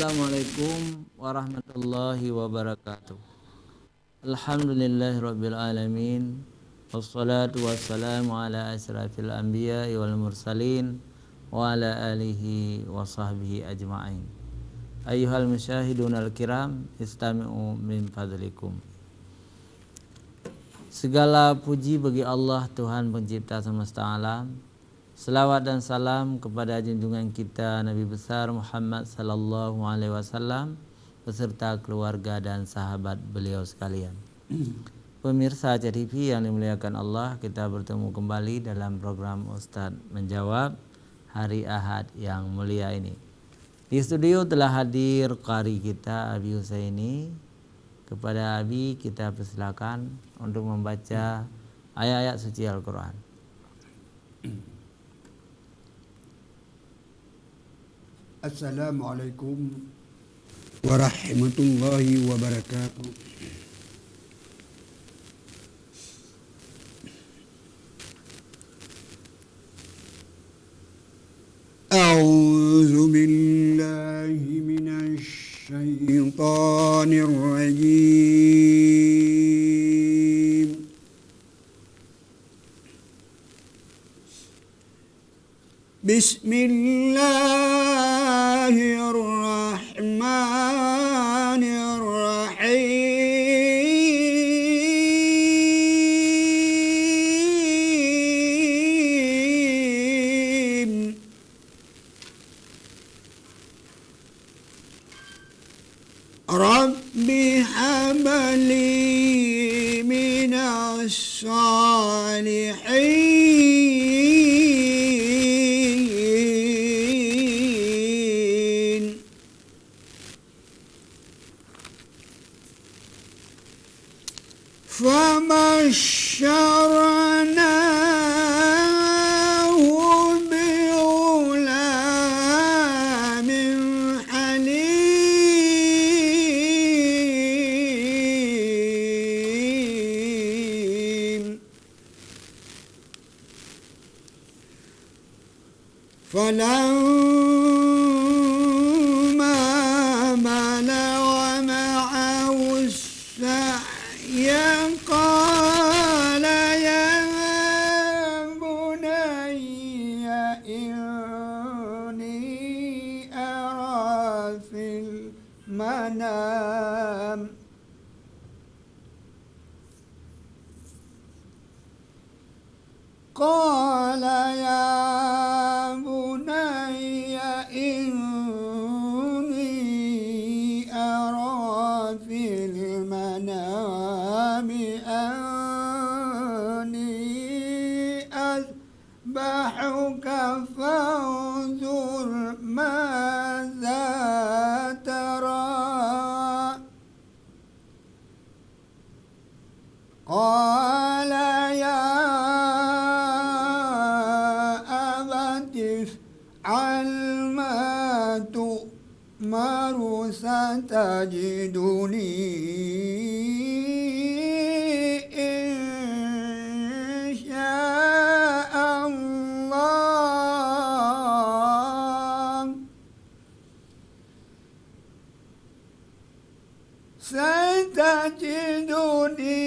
Assalamualaikum warahmatullahi wabarakatuh. Alhamdulillahirabbil alamin. Wassalatu wassalamu ala asyrafil anbiya'i wal mursalin wa ala alihi wa sahbihi ajma'in. Ayyuhal musyahidunal kiram, istami'u min fadlikum. Segala puji bagi Allah, Tuhan pencipta semesta alam. Selawat dan salam kepada junjungan kita Nabi besar Muhammad sallallahu alaihi wasallam beserta keluarga dan sahabat beliau sekalian. Pemirsa TV yang dimuliakan Allah, kita bertemu kembali dalam program Ustadz Menjawab hari Ahad yang mulia ini. Di studio telah hadir qari kita Abi Husaini. Kepada Abi kita persilakan untuk membaca ayat-ayat suci Al-Quran. Assalamualaikum warahmatullahi wabarakatuh. A'udzu billahi minasy syaithanir rajim. Bismillahirrahmanirrahim. Rabbi habli minas salihin. Fabashsharnahu bighulamin halim. فلما بلغ معه السعي قال يا بني إني أرى في المنام قال يا بني إني أرى في المنام أني أذبحك فانظر ماذا ترى قال يا أبت افعل ما تؤمر ستجدني إن شاء الله ستجدني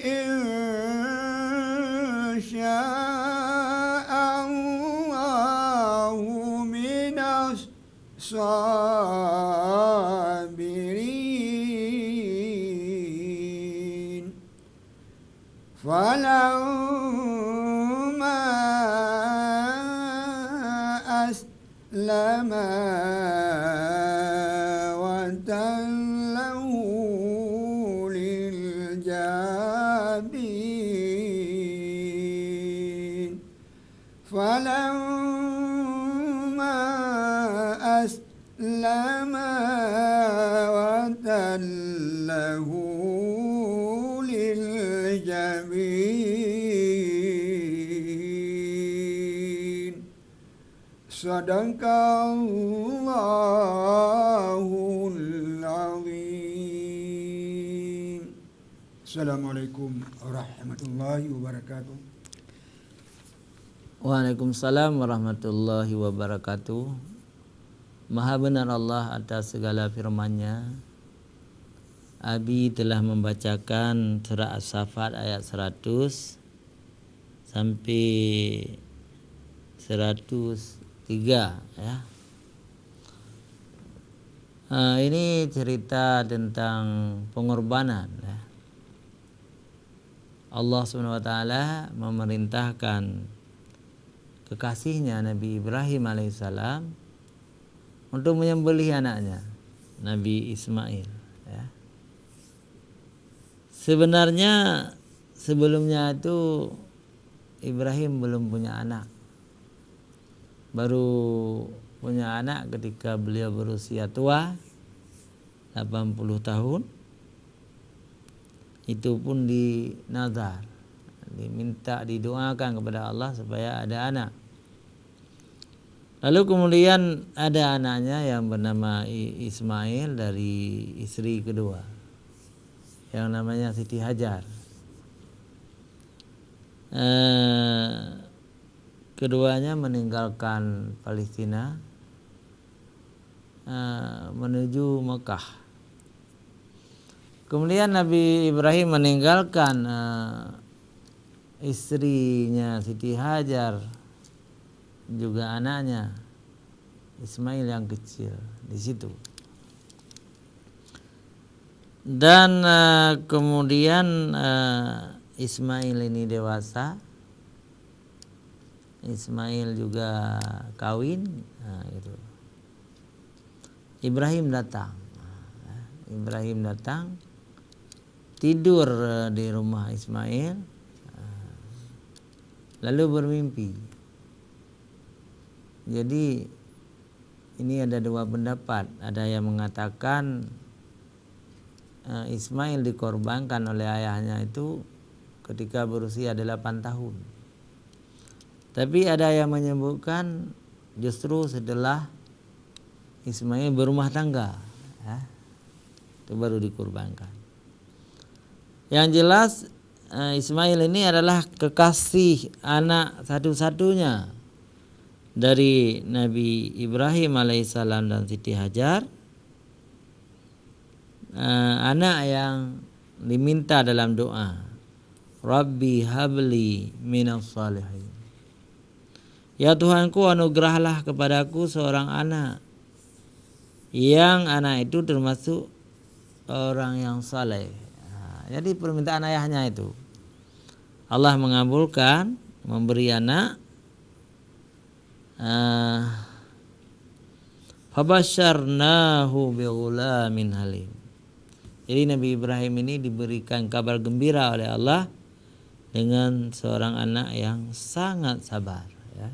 إن شاء الله من الصابرين فلما أسلما وتله للجبين فلما أسلما وتله للجبين Sadaqallahul azim. Assalamualaikum warahmatullahi wabarakatuh. Waalaikumsalam warahmatullahi wabarakatuh. Maha benar Allah atas segala firman-Nya. Abi telah membacakan surah As-Saffat ayat 100 sampai 103 ya. Ini cerita tentang pengorbanan ya. Allah SWT memerintahkan kekasihnya Nabi Ibrahim alaihissalam untuk menyembelih anaknya Nabi Ismail ya. Sebenarnya sebelumnya itu Ibrahim belum punya anak, baru punya anak ketika beliau berusia tua 80 tahun. Itu pun dinazar, diminta, didoakan kepada Allah supaya ada anak. Lalu kemudian ada anaknya yang bernama Ismail dari istri kedua yang namanya Siti Hajar. Keduanya meninggalkan Palestina menuju Mekah. Kemudian Nabi Ibrahim meninggalkan istrinya Siti Hajar, juga anaknya Ismail yang kecil di situ. Dan kemudian Ismail ini dewasa, Ismail juga kawin, gitu. Ibrahim datang, tidur di rumah Ismail, lalu bermimpi. Jadi ini ada dua pendapat. Ada yang mengatakan Ismail dikorbankan oleh ayahnya itu ketika berusia 8 tahun. Tapi ada yang menyebutkan justru setelah Ismail berumah tangga, ya, itu baru dikorbankan. Yang jelas Ismail ini adalah kekasih anak satu-satunya dari Nabi Ibrahim alaihissalam dan Siti Hajar, anak yang diminta dalam doa, Rabbi habli minas salihin. Ya Tuhanku, anugerahlah kepadaku seorang anak yang anak itu termasuk orang yang saleh. Jadi permintaan ayahnya itu Allah mengabulkan, memberi anak. Fabasyarnahu bighulamin halim. Jadi Nabi Ibrahim ini diberikan kabar gembira oleh Allah dengan seorang anak yang sangat sabar, ya.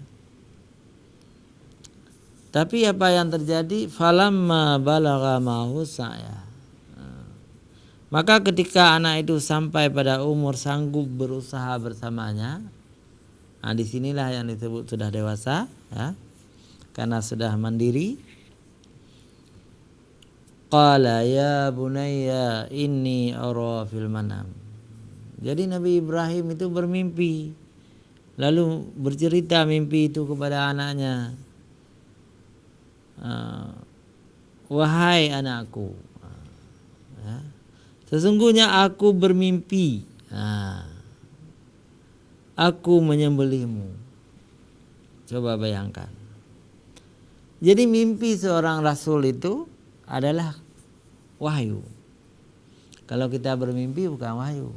Tapi apa yang terjadi? Falamma balagha ma'hu sa'ya. Maka ketika anak itu sampai pada umur sanggup berusaha bersamanya, disinilah yang disebut sudah dewasa, ya, karena sudah mandiri. Qala ya bunayya inni ara fil manam. Jadi Nabi Ibrahim itu bermimpi, lalu bercerita mimpi itu kepada anaknya. Wahai anakku, ya, sesungguhnya aku bermimpi, aku menyembelihmu. Coba bayangkan. Jadi mimpi seorang rasul itu adalah wahyu. Kalau kita bermimpi bukan wahyu.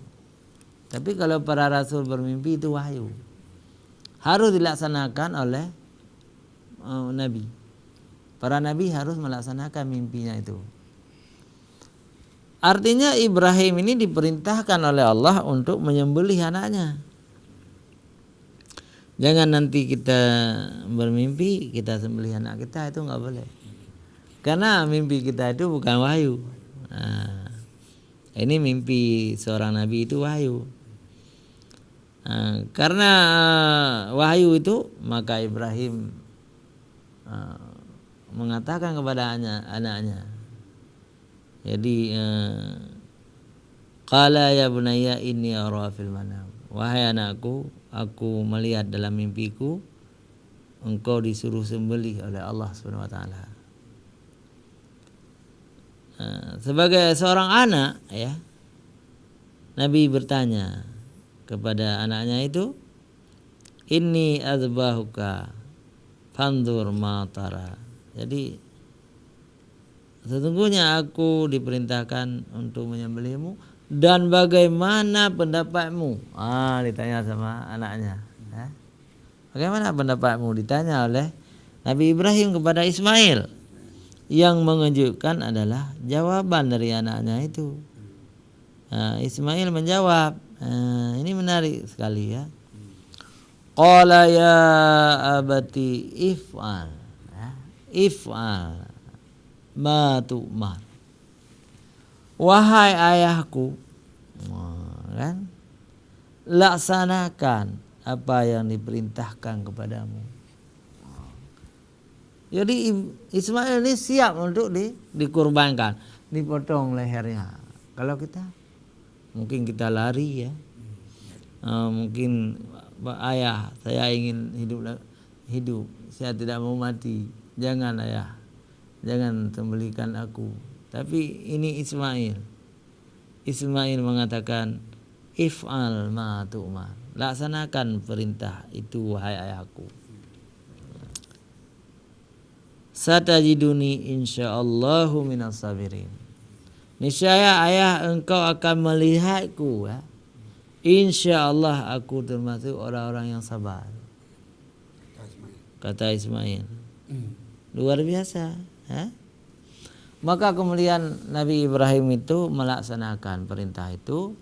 Tapi kalau para rasul bermimpi itu wahyu. Harus dilaksanakan oleh nabi. Para nabi harus melaksanakan mimpinya itu. Artinya Ibrahim ini diperintahkan oleh Allah untuk menyembelih anaknya. Jangan nanti kita bermimpi kita sembelih anak kita, itu nggak boleh. Karena mimpi kita itu bukan wahyu. Ini mimpi seorang nabi itu wahyu. Karena wahyu itu, maka Ibrahim mengatakan kepada anaknya. Jadi qala ya bunayya inni ara fil manam. Wahai anakku, aku melihat dalam mimpiku engkau disuruh sembelih oleh Allah Subhanahu wa taala. Sebagai seorang anak ya, Nabi bertanya kepada anaknya itu, inni adzbahuka fanzur ma tara. Jadi sesungguhnya aku diperintahkan untuk menyembelihmu dan bagaimana pendapatmu? Ditanya sama anaknya. Bagaimana pendapatmu? Ditanya oleh Nabi Ibrahim kepada Ismail. Yang mengejutkan adalah jawaban dari anaknya itu. Ismail menjawab. Ini menarik sekali ya. Qala ya abati if'al. If'al ma tu'mar. Wahai ayahku, kan? Laksanakan apa yang diperintahkan kepadamu. Jadi Ismail ini siap untuk dikurbankan, dipotong lehernya. Kalau kita mungkin kita lari ya, mungkin ayah saya ingin hidup, saya tidak mau mati. Jangan ayah, jangan sembelihkan aku. Tapi ini Ismail mengatakan if'al ma tu'mar, laksanakan perintah itu wahai ayahku. Satajiduni insyaallahu minas sabirin. Niscaya ayah engkau akan melihatku ya. Insyaallah aku termasuk orang-orang yang sabar. Kata Ismail. Luar biasa ya? Maka kemudian Nabi Ibrahim itu melaksanakan perintah itu.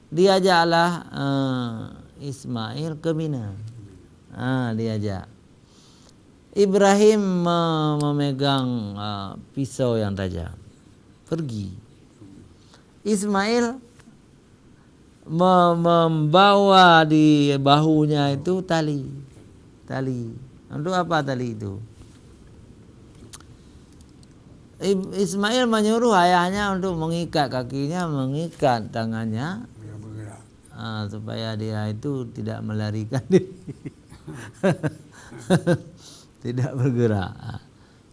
Diajaklah Ismail ke Mina. Diajak. Ibrahim memegang pisau yang tajam, pergi. Ismail membawa di bahunya itu tali. Untuk apa tali itu? Ismail menyuruh ayahnya untuk mengikat kakinya, mengikat tangannya, supaya dia itu tidak melarikan diri. Tidak bergerak.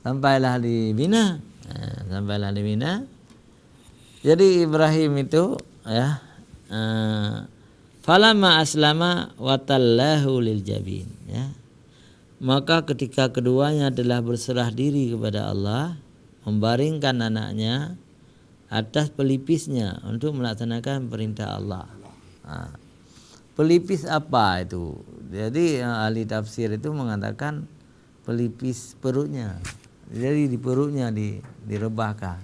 Sampailah di Mina. Jadi Ibrahim itu ya, falamma aslama watallahu lil jabin ya. Maka ketika keduanya telah berserah diri kepada Allah, membaringkan anaknya atas pelipisnya untuk melaksanakan perintah Allah. Pelipis apa itu? Jadi ahli tafsir itu mengatakan pelipis perutnya. Jadi di perutnya direbahkan.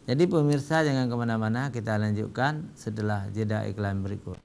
Jadi pemirsa jangan kemana-mana, kita lanjutkan setelah jeda iklan berikut.